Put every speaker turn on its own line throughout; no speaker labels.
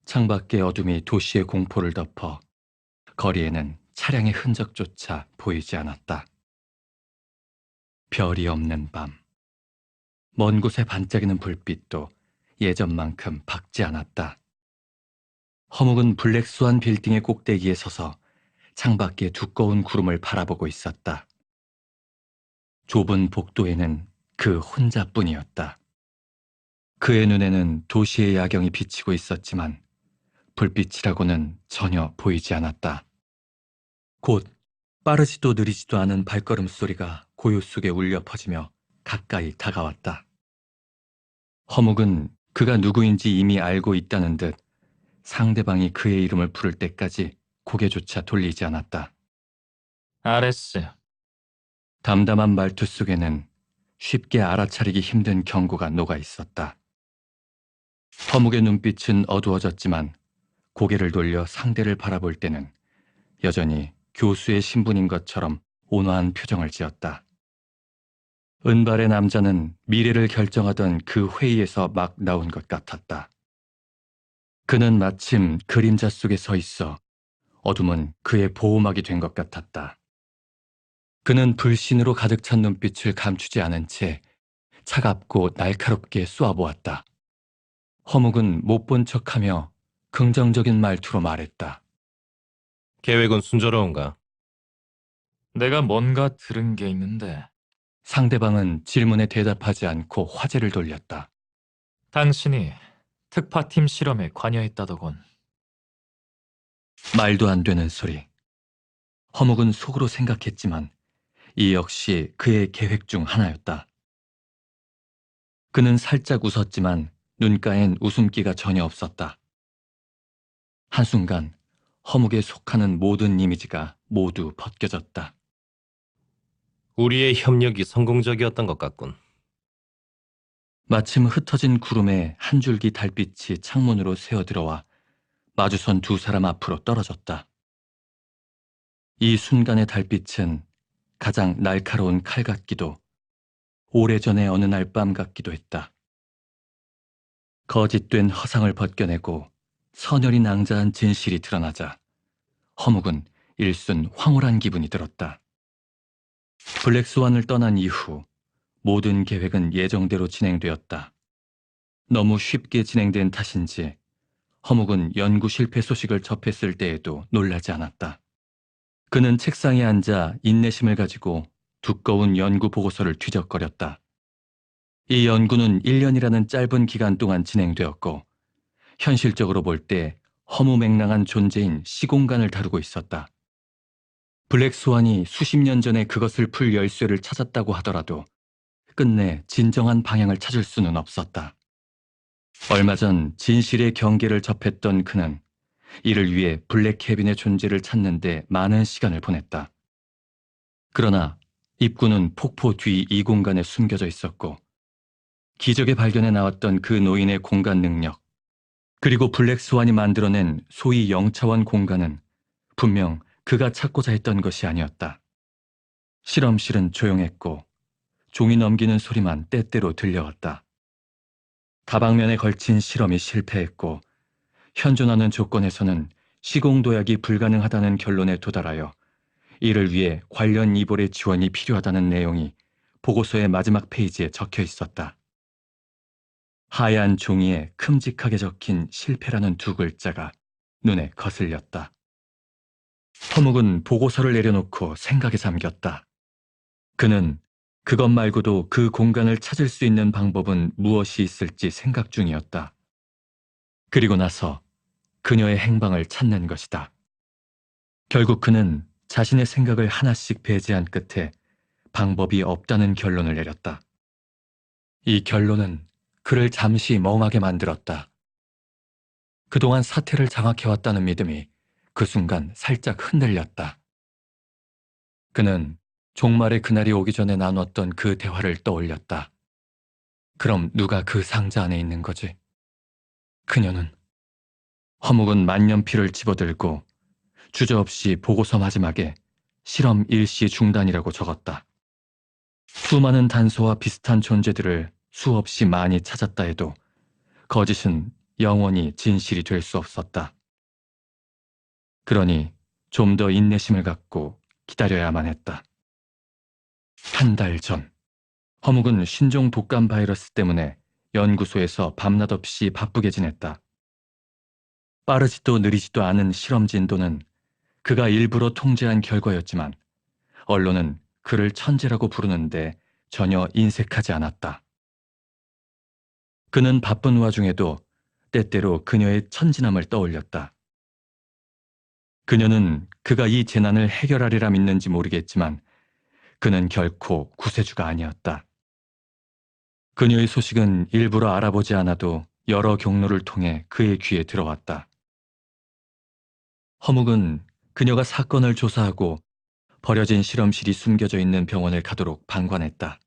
창밖의 어둠이 도시의 공포를 덮어 거리에는 차량의 흔적조차 보이지 않았다. 별이 없는 밤. 먼 곳에 반짝이는 불빛도 예전만큼 밝지 않았다. 허묵은 블랙스완 빌딩의 꼭대기에 서서 창밖의 두꺼운 구름을 바라보고 있었다. 좁은 복도에는 그 혼자뿐이었다. 그의 눈에는 도시의 야경이 비치고 있었지만 불빛이라고는 전혀 보이지 않았다. 곧 빠르지도 느리지도 않은 발걸음 소리가 고요 속에 울려 퍼지며 가까이 다가왔다. 허묵은 그가 누구인지 이미 알고 있다는 듯 상대방이 그의 이름을 부를 때까지 고개조차 돌리지 않았다.
아레스,
담담한 말투 속에는 쉽게 알아차리기 힘든 경고가 녹아 있었다. 허묵의 눈빛은 어두워졌지만 고개를 돌려 상대를 바라볼 때는 여전히 교수의 신분인 것처럼 온화한 표정을 지었다. 은발의 남자는 미래를 결정하던 그 회의에서 막 나온 것 같았다. 그는 마침 그림자 속에 서 있어 어둠은 그의 보호막이 된 것 같았다. 그는 불신으로 가득 찬 눈빛을 감추지 않은 채 차갑고 날카롭게 쏘아보았다. 허묵은 못 본 척하며 긍정적인 말투로 말했다.
계획은 순조로운가?
내가 뭔가 들은 게 있는데
상대방은 질문에 대답하지 않고 화제를 돌렸다.
당신이 특파팀 실험에 관여했다더군.
말도 안 되는 소리. 허묵은 속으로 생각했지만 이 역시 그의 계획 중 하나였다. 그는 살짝 웃었지만 눈가엔 웃음기가 전혀 없었다. 한순간 허묵에 속하는 모든 이미지가 모두 벗겨졌다.
우리의 협력이 성공적이었던 것 같군.
마침 흩어진 구름에 한 줄기 달빛이 창문으로 새어들어와 마주선 두 사람 앞으로 떨어졌다. 이 순간의 달빛은 가장 날카로운 칼 같기도 오래전의 어느 날 밤 같기도 했다. 거짓된 허상을 벗겨내고 선열이 낭자한 진실이 드러나자 허묵은 일순 황홀한 기분이 들었다. 블랙스완을 떠난 이후 모든 계획은 예정대로 진행되었다. 너무 쉽게 진행된 탓인지 허묵은 연구 실패 소식을 접했을 때에도 놀라지 않았다. 그는 책상에 앉아 인내심을 가지고 두꺼운 연구 보고서를 뒤적거렸다. 이 연구는 1년이라는 짧은 기간 동안 진행되었고 현실적으로 볼 때 허무맹랑한 존재인 시공간을 다루고 있었다. 블랙스완이 수십 년 전에 그것을 풀 열쇠를 찾았다고 하더라도 끝내 진정한 방향을 찾을 수는 없었다. 얼마 전 진실의 경계를 접했던 그는 이를 위해 블랙 캐빈의 존재를 찾는 데 많은 시간을 보냈다. 그러나 입구는 폭포 뒤 이 공간에 숨겨져 있었고 기적의 발견에 나왔던 그 노인의 공간 능력 그리고 블랙스완이 만들어낸 소위 영차원 공간은 분명 그가 찾고자 했던 것이 아니었다. 실험실은 조용했고 종이 넘기는 소리만 때때로 들려왔다. 다방면에 걸친 실험이 실패했고 현존하는 조건에서는 시공도약이 불가능하다는 결론에 도달하여 이를 위해 관련 이볼의 지원이 필요하다는 내용이 보고서의 마지막 페이지에 적혀 있었다. 하얀 종이에 큼직하게 적힌 실패라는 두 글자가 눈에 거슬렸다. 허묵은 보고서를 내려놓고 생각에 잠겼다. 그는 그것 말고도 그 공간을 찾을 수 있는 방법은 무엇이 있을지 생각 중이었다. 그리고 나서 그녀의 행방을 찾는 것이다. 결국 그는 자신의 생각을 하나씩 배제한 끝에 방법이 없다는 결론을 내렸다. 이 결론은 그를 잠시 멍하게 만들었다. 그동안 사태를 장악해왔다는 믿음이 그 순간 살짝 흔들렸다. 그는 종말의 그날이 오기 전에 나눴던 그 대화를 떠올렸다. 그럼 누가 그 상자 안에 있는 거지? 그녀는 허묵은 만년필을 집어들고 주저없이 보고서 마지막에 실험 일시 중단이라고 적었다. 수많은 단서와 비슷한 존재들을 수없이 많이 찾았다 해도 거짓은 영원히 진실이 될 수 없었다. 그러니 좀 더 인내심을 갖고 기다려야만 했다. 한 달 전, 허묵은 신종 독감 바이러스 때문에 연구소에서 밤낮 없이 바쁘게 지냈다. 빠르지도 느리지도 않은 실험 진도는 그가 일부러 통제한 결과였지만 언론은 그를 천재라고 부르는데 전혀 인색하지 않았다. 그는 바쁜 와중에도 때때로 그녀의 천진함을 떠올렸다. 그녀는 그가 이 재난을 해결하리라 믿는지 모르겠지만 그는 결코 구세주가 아니었다. 그녀의 소식은 일부러 알아보지 않아도 여러 경로를 통해 그의 귀에 들어왔다. 허묵은 그녀가 사건을 조사하고 버려진 실험실이 숨겨져 있는 병원을 가도록 방관했다.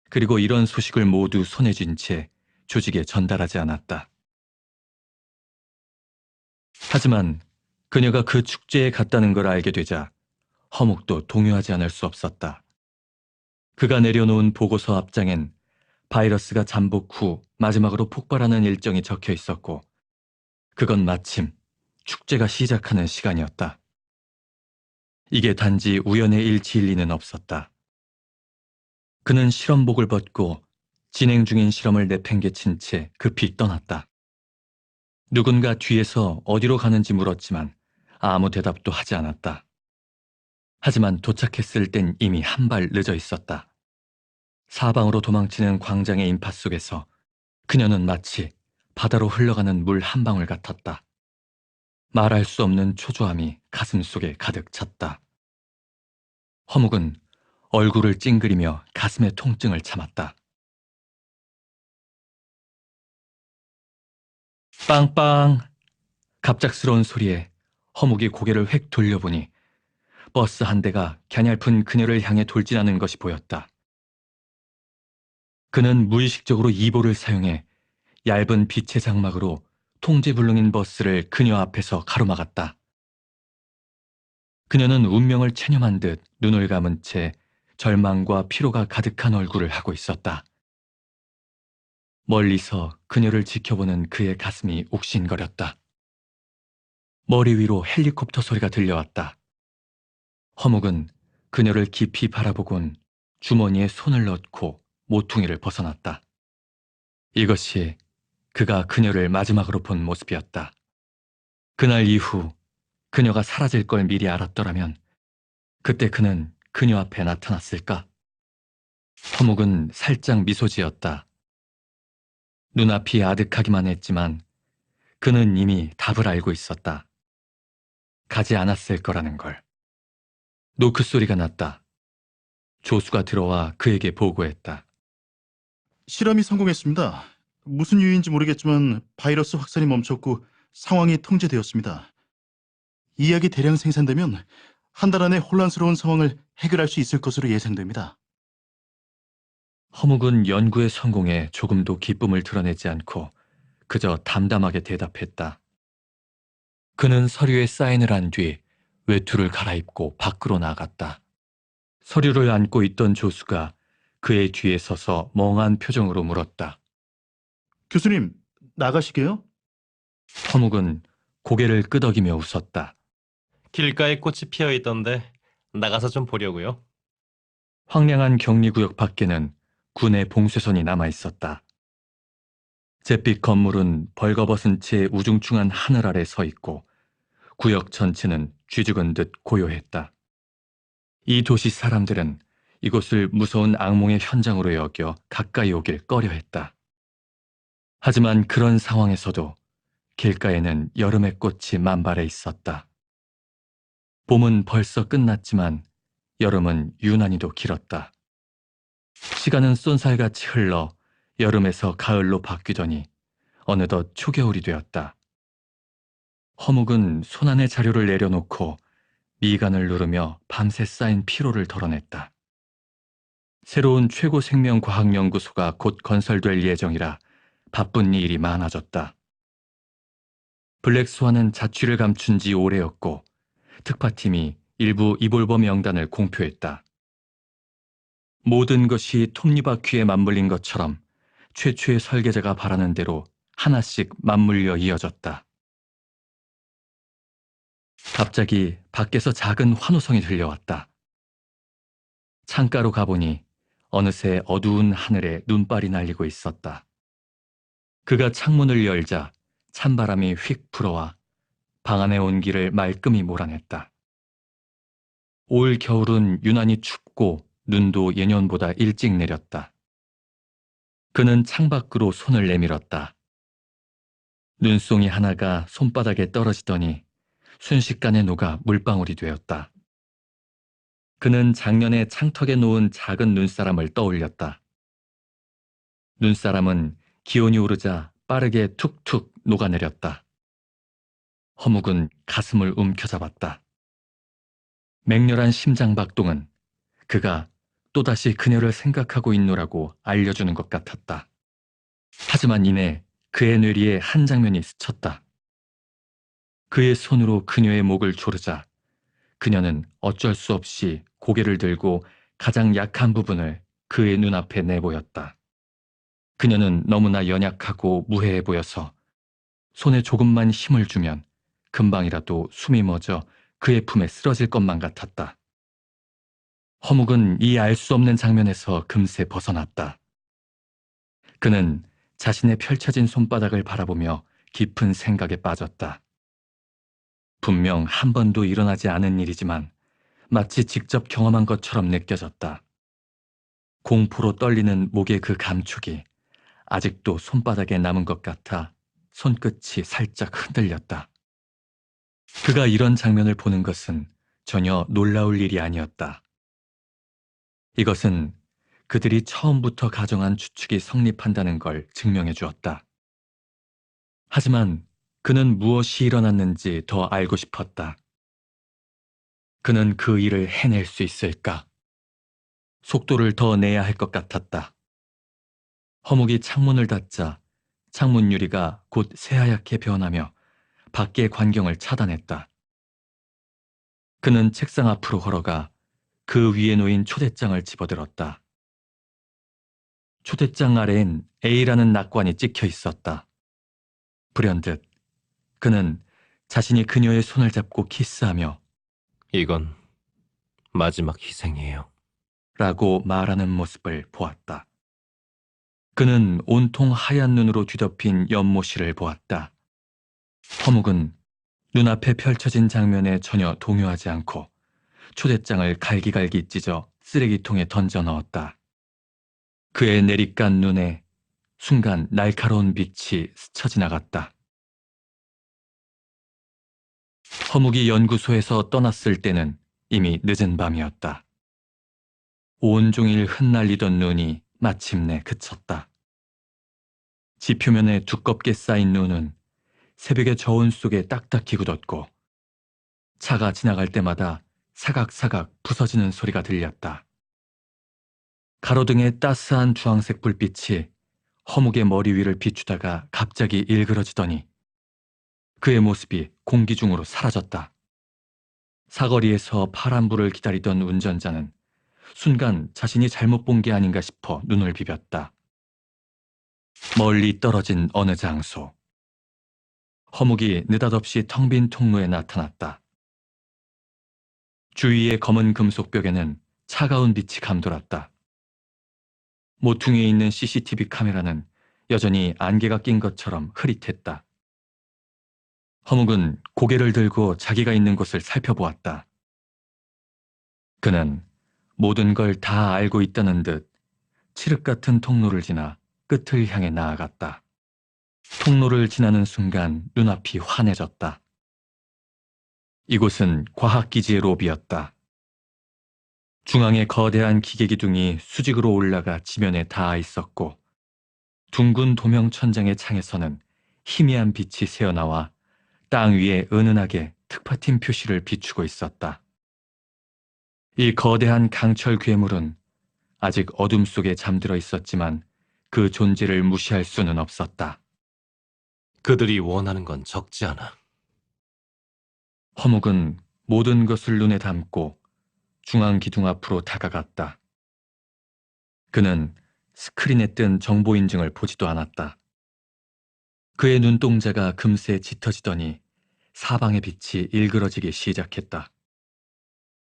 그리고 이런 소식을 모두 손에 쥔 채 조직에 전달하지 않았다. 하지만 그녀가 그 축제에 갔다는 걸 알게 되자 허묵도 동요하지 않을 수 없었다. 그가 내려놓은 보고서 앞장엔 바이러스가 잠복 후 마지막으로 폭발하는 일정이 적혀 있었고 그건 마침 축제가 시작하는 시간이었다. 이게 단지 우연의 일치일 리는 없었다. 그는 실험복을 벗고 진행 중인 실험을 내팽개친 채 급히 떠났다. 누군가 뒤에서 어디로 가는지 물었지만 아무 대답도 하지 않았다. 하지만 도착했을 땐 이미 한 발 늦어 있었다. 사방으로 도망치는 광장의 인파 속에서 그녀는 마치 바다로 흘러가는 물 한 방울 같았다. 말할 수 없는 초조함이 가슴 속에 가득 찼다. 허묵은 얼굴을 찡그리며 가슴의 통증을 참았다. 빵빵! 갑작스러운 소리에 허묵이 고개를 획 돌려보니 버스 한 대가 갸냘픈 그녀를 향해 돌진하는 것이 보였다. 그는 무의식적으로 이보를 사용해 얇은 빛의 장막으로 통제불능인 버스를 그녀 앞에서 가로막았다. 그녀는 운명을 체념한 듯 눈을 감은 채 절망과 피로가 가득한 얼굴을 하고 있었다. 멀리서 그녀를 지켜보는 그의 가슴이 옥신거렸다. 머리 위로 헬리콥터 소리가 들려왔다. 허묵은 그녀를 깊이 바라보곤 주머니에 손을 넣고 모퉁이를 벗어났다. 이것이 그가 그녀를 마지막으로 본 모습이었다. 그날 이후 그녀가 사라질 걸 미리 알았더라면 그때 그는 그녀 앞에 나타났을까? 허묵은 살짝 미소 지었다. 눈앞이 아득하기만 했지만 그는 이미 답을 알고 있었다. 가지 않았을 거라는 걸. 노크 소리가 났다. 조수가 들어와 그에게 보고했다.
실험이 성공했습니다. 무슨 이유인지 모르겠지만 바이러스 확산이 멈췄고 상황이 통제되었습니다. 이 약이 대량 생산되면 한 달 안에 혼란스러운 상황을 해결할 수 있을 것으로 예상됩니다.
허묵은 연구의 성공에 조금도 기쁨을 드러내지 않고 그저 담담하게 대답했다. 그는 서류에 사인을 한 뒤 외투를 갈아입고 밖으로 나갔다. 서류를 안고 있던 조수가 그의 뒤에 서서 멍한 표정으로 물었다.
교수님, 나가시게요?
허묵은 고개를 끄덕이며 웃었다.
길가에 꽃이 피어 있던데 나가서 좀 보려고요.
황량한 격리구역 밖에는 군의 봉쇄선이 남아 있었다. 잿빛 건물은 벌거벗은 채 우중충한 하늘 아래 서 있고 구역 전체는 쥐죽은 듯 고요했다. 이 도시 사람들은 이곳을 무서운 악몽의 현장으로 여겨 가까이 오길 꺼려했다. 하지만 그런 상황에서도 길가에는 여름의 꽃이 만발해 있었다. 봄은 벌써 끝났지만 여름은 유난히도 길었다. 시간은 쏜살같이 흘러 여름에서 가을로 바뀌더니 어느덧 초겨울이 되었다. 허묵은 손안의 자료를 내려놓고 미간을 누르며 밤새 쌓인 피로를 덜어냈다. 새로운 최고 생명과학연구소가 곧 건설될 예정이라 바쁜 일이 많아졌다. 블랙스완은 자취를 감춘 지 오래였고 특파팀이 일부 이볼버 명단을 공표했다. 모든 것이 톱니바퀴에 맞물린 것처럼 최초의 설계자가 바라는 대로 하나씩 맞물려 이어졌다. 갑자기 밖에서 작은 환호성이 들려왔다. 창가로 가보니 어느새 어두운 하늘에 눈발이 날리고 있었다. 그가 창문을 열자 찬바람이 휙 불어와 방 안의 온기를 말끔히 몰아냈다. 올 겨울은 유난히 춥고 눈도 예년보다 일찍 내렸다. 그는 창밖으로 손을 내밀었다. 눈송이 하나가 손바닥에 떨어지더니 순식간에 녹아 물방울이 되었다. 그는 작년에 창턱에 놓은 작은 눈사람을 떠올렸다. 눈사람은 기온이 오르자 빠르게 툭툭 녹아내렸다. 허묵은 가슴을 움켜잡았다. 맹렬한 심장박동은 그가 또다시 그녀를 생각하고 있노라고 알려주는 것 같았다. 하지만 이내 그의 뇌리에 한 장면이 스쳤다. 그의 손으로 그녀의 목을 조르자 그녀는 어쩔 수 없이 고개를 들고 가장 약한 부분을 그의 눈앞에 내보였다. 그녀는 너무나 연약하고 무해해 보여서 손에 조금만 힘을 주면 금방이라도 숨이 멎어 그의 품에 쓰러질 것만 같았다. 허묵은 이 알 수 없는 장면에서 금세 벗어났다. 그는 자신의 펼쳐진 손바닥을 바라보며 깊은 생각에 빠졌다. 분명 한 번도 일어나지 않은 일이지만 마치 직접 경험한 것처럼 느껴졌다. 공포로 떨리는 목의 그 감촉이 아직도 손바닥에 남은 것 같아 손끝이 살짝 흔들렸다. 그가 이런 장면을 보는 것은 전혀 놀라울 일이 아니었다. 이것은 그들이 처음부터 가정한 추측이 성립한다는 걸 증명해 주었다. 하지만 그는 무엇이 일어났는지 더 알고 싶었다. 그는 그 일을 해낼 수 있을까? 속도를 더 내야 할 것 같았다. 허묵이 창문을 닫자 창문 유리가 곧 새하얗게 변하며 밖의 광경을 차단했다. 그는 책상 앞으로 걸어가 그 위에 놓인 초대장을 집어들었다. 초대장 아래엔 A라는 낙관이 찍혀 있었다. 불현듯 그는 자신이 그녀의 손을 잡고 키스하며
이건 마지막 희생이에요.
라고 말하는 모습을 보았다. 그는 온통 하얀 눈으로 뒤덮인 연못이를 보았다. 허묵은 눈앞에 펼쳐진 장면에 전혀 동요하지 않고 초대장을 갈기갈기 찢어 쓰레기통에 던져 넣었다. 그의 내리깐 눈에 순간 날카로운 빛이 스쳐 지나갔다. 허묵이 연구소에서 떠났을 때는 이미 늦은 밤이었다. 온종일 흩날리던 눈이 마침내 그쳤다. 지표면에 두껍게 쌓인 눈은 새벽의 저온 속에 딱딱히 굳었고 차가 지나갈 때마다 사각사각 부서지는 소리가 들렸다. 가로등의 따스한 주황색 불빛이 허묵의 머리 위를 비추다가 갑자기 일그러지더니 그의 모습이 공기 중으로 사라졌다. 사거리에서 파란불을 기다리던 운전자는 순간 자신이 잘못 본 게 아닌가 싶어 눈을 비볐다. 멀리 떨어진 어느 장소. 허묵이 느닷없이 텅 빈 통로에 나타났다. 주위의 검은 금속 벽에는 차가운 빛이 감돌았다. 모퉁이에 있는 CCTV 카메라는 여전히 안개가 낀 것처럼 흐릿했다. 허묵은 고개를 들고 자기가 있는 곳을 살펴보았다. 그는 모든 걸 다 알고 있다는 듯 칠흑 같은 통로를 지나 끝을 향해 나아갔다. 통로를 지나는 순간 눈앞이 환해졌다. 이곳은 과학기지의 로비였다. 중앙에 거대한 기계 기둥이 수직으로 올라가 지면에 닿아 있었고 둥근 도명 천장의 창에서는 희미한 빛이 새어나와 땅 위에 은은하게 특파팀 표시를 비추고 있었다. 이 거대한 강철 괴물은 아직 어둠 속에 잠들어 있었지만 그 존재를 무시할 수는 없었다.
그들이 원하는 건 적지 않아.
허묵은 모든 것을 눈에 담고 중앙 기둥 앞으로 다가갔다. 그는 스크린에 뜬 정보 인증을 보지도 않았다. 그의 눈동자가 금세 짙어지더니 사방의 빛이 일그러지기 시작했다.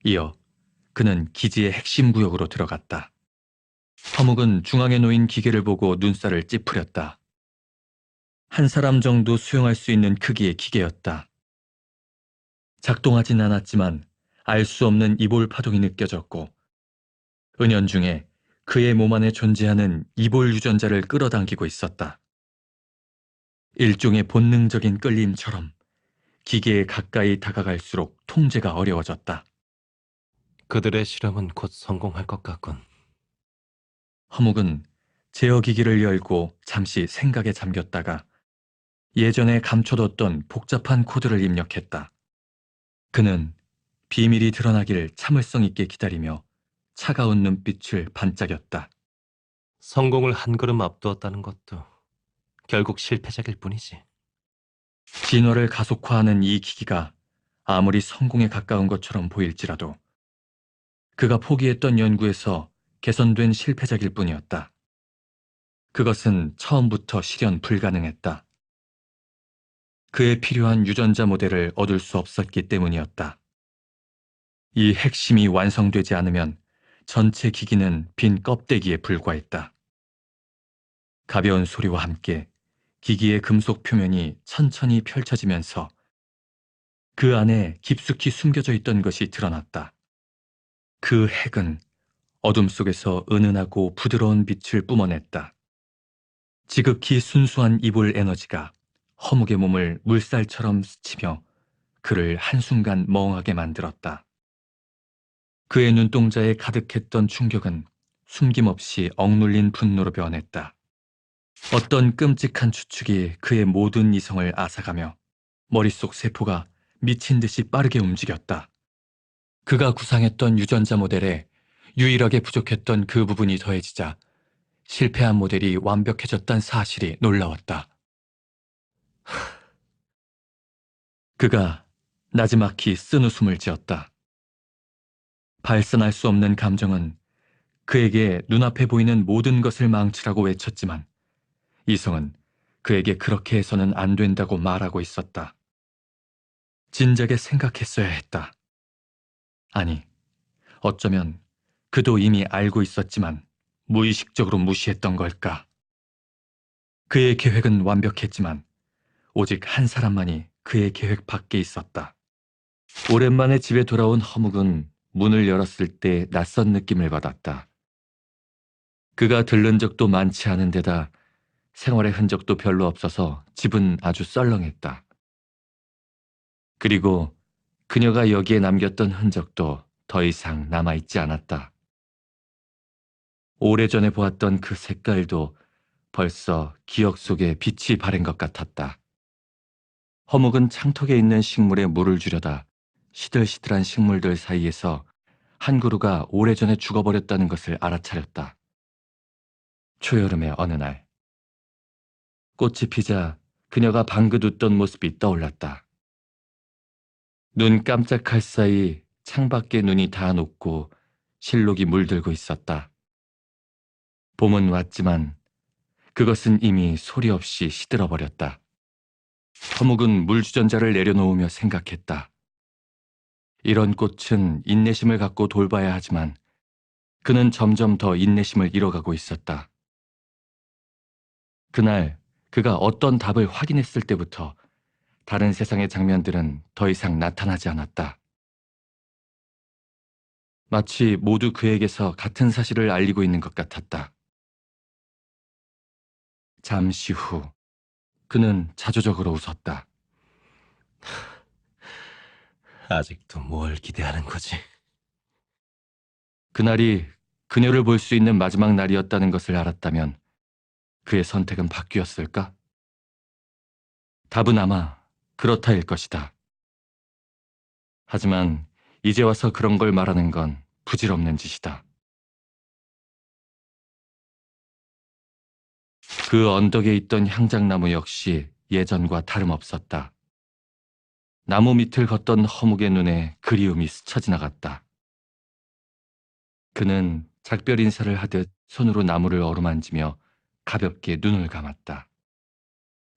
이어 그는 기지의 핵심 구역으로 들어갔다. 허묵은 중앙에 놓인 기계를 보고 눈살을 찌푸렸다. 한 사람 정도 수용할 수 있는 크기의 기계였다. 작동하진 않았지만 알 수 없는 이볼 파동이 느껴졌고 은연중에 그의 몸 안에 존재하는 이볼 유전자를 끌어당기고 있었다. 일종의 본능적인 끌림처럼 기계에 가까이 다가갈수록 통제가 어려워졌다.
그들의 실험은 곧 성공할 것 같군.
허묵은 제어기기를 열고 잠시 생각에 잠겼다가 예전에 감춰뒀던 복잡한 코드를 입력했다. 그는 비밀이 드러나길 참을성 있게 기다리며 차가운 눈빛을 반짝였다.
성공을 한 걸음 앞두었다는 것도 결국 실패작일 뿐이지.
진화를 가속화하는 이 기기가 아무리 성공에 가까운 것처럼 보일지라도 그가 포기했던 연구에서 개선된 실패작일 뿐이었다. 그것은 처음부터 실현 불가능했다. 그에 필요한 유전자 모델을 얻을 수 없었기 때문이었다. 이 핵심이 완성되지 않으면 전체 기기는 빈 껍데기에 불과했다. 가벼운 소리와 함께 기기의 금속 표면이 천천히 펼쳐지면서 그 안에 깊숙이 숨겨져 있던 것이 드러났다. 그 핵은 어둠 속에서 은은하고 부드러운 빛을 뿜어냈다. 지극히 순수한 이볼 에너지가 허묵의 몸을 물살처럼 스치며 그를 한순간 멍하게 만들었다. 그의 눈동자에 가득했던 충격은 숨김없이 억눌린 분노로 변했다. 어떤 끔찍한 추측이 그의 모든 이성을 앗아가며 머릿속 세포가 미친 듯이 빠르게 움직였다. 그가 구상했던 유전자 모델에 유일하게 부족했던 그 부분이 더해지자 실패한 모델이 완벽해졌다는 사실이 놀라웠다. 그가 나지막히 쓴웃음을 지었다. 발산할 수 없는 감정은 그에게 눈앞에 보이는 모든 것을 망치라고 외쳤지만 이성은 그에게 그렇게 해서는 안 된다고 말하고 있었다. 진작에 생각했어야 했다. 아니, 어쩌면 그도 이미 알고 있었지만 무의식적으로 무시했던 걸까? 그의 계획은 완벽했지만 오직 한 사람만이 그의 계획 밖에 있었다. 오랜만에 집에 돌아온 허묵은 문을 열었을 때 낯선 느낌을 받았다. 그가 들른 적도 많지 않은 데다 생활의 흔적도 별로 없어서 집은 아주 썰렁했다. 그리고 그녀가 여기에 남겼던 흔적도 더 이상 남아있지 않았다. 오래전에 보았던 그 색깔도 벌써 기억 속에 빛이 바랜 것 같았다. 허묵은 창턱에 있는 식물에 물을 주려다 시들시들한 식물들 사이에서 한 그루가 오래전에 죽어버렸다는 것을 알아차렸다. 초여름의 어느 날, 꽃이 피자 그녀가 방긋 웃던 모습이 떠올랐다. 눈 깜짝할 사이 창밖에 눈이 다 녹고 실록이 물들고 있었다. 봄은 왔지만 그것은 이미 소리 없이 시들어버렸다. 허묵은 물주전자를 내려놓으며 생각했다. 이런 꽃은 인내심을 갖고 돌봐야 하지만 그는 점점 더 인내심을 잃어가고 있었다. 그날 그가 어떤 답을 확인했을 때부터 다른 세상의 장면들은 더 이상 나타나지 않았다. 마치 모두 그에게서 같은 사실을 알리고 있는 것 같았다. 잠시 후 그는 자조적으로 웃었다.
아직도 뭘 기대하는 거지?
그날이 그녀를 볼 수 있는 마지막 날이었다는 것을 알았다면 그의 선택은 바뀌었을까? 답은 아마 그렇다일 것이다. 하지만 이제 와서 그런 걸 말하는 건 부질없는 짓이다. 그 언덕에 있던 향장나무 역시 예전과 다름없었다. 나무 밑을 걷던 허묵의 눈에 그리움이 스쳐 지나갔다. 그는 작별 인사를 하듯 손으로 나무를 어루만지며 가볍게 눈을 감았다.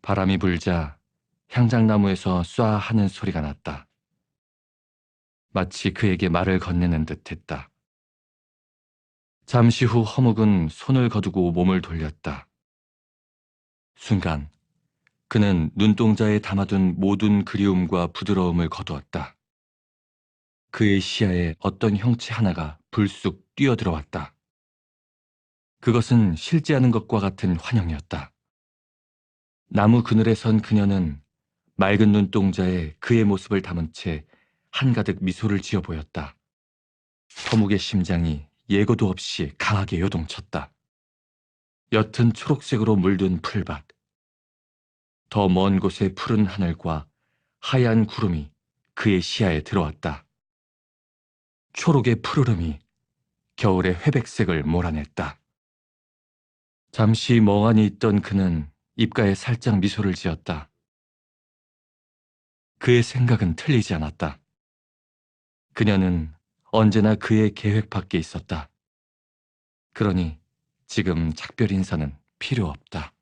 바람이 불자 향장나무에서 쏴 하는 소리가 났다. 마치 그에게 말을 건네는 듯했다. 잠시 후 허묵은 손을 거두고 몸을 돌렸다. 순간 그는 눈동자에 담아둔 모든 그리움과 부드러움을 거두었다. 그의 시야에 어떤 형체 하나가 불쑥 뛰어들어왔다. 그것은 실제하는 것과 같은 환영이었다. 나무 그늘에 선 그녀는 맑은 눈동자에 그의 모습을 담은 채 한가득 미소를 지어 보였다. 허묵의 심장이 예고도 없이 강하게 요동쳤다. 옅은 초록색으로 물든 풀밭, 더 먼 곳의 푸른 하늘과 하얀 구름이 그의 시야에 들어왔다. 초록의 푸르름이 겨울의 회백색을 몰아냈다. 잠시 멍하니 있던 그는 입가에 살짝 미소를 지었다. 그의 생각은 틀리지 않았다. 그녀는 언제나 그의 계획 밖에 있었다. 그러니 지금 작별 인사는 필요 없다.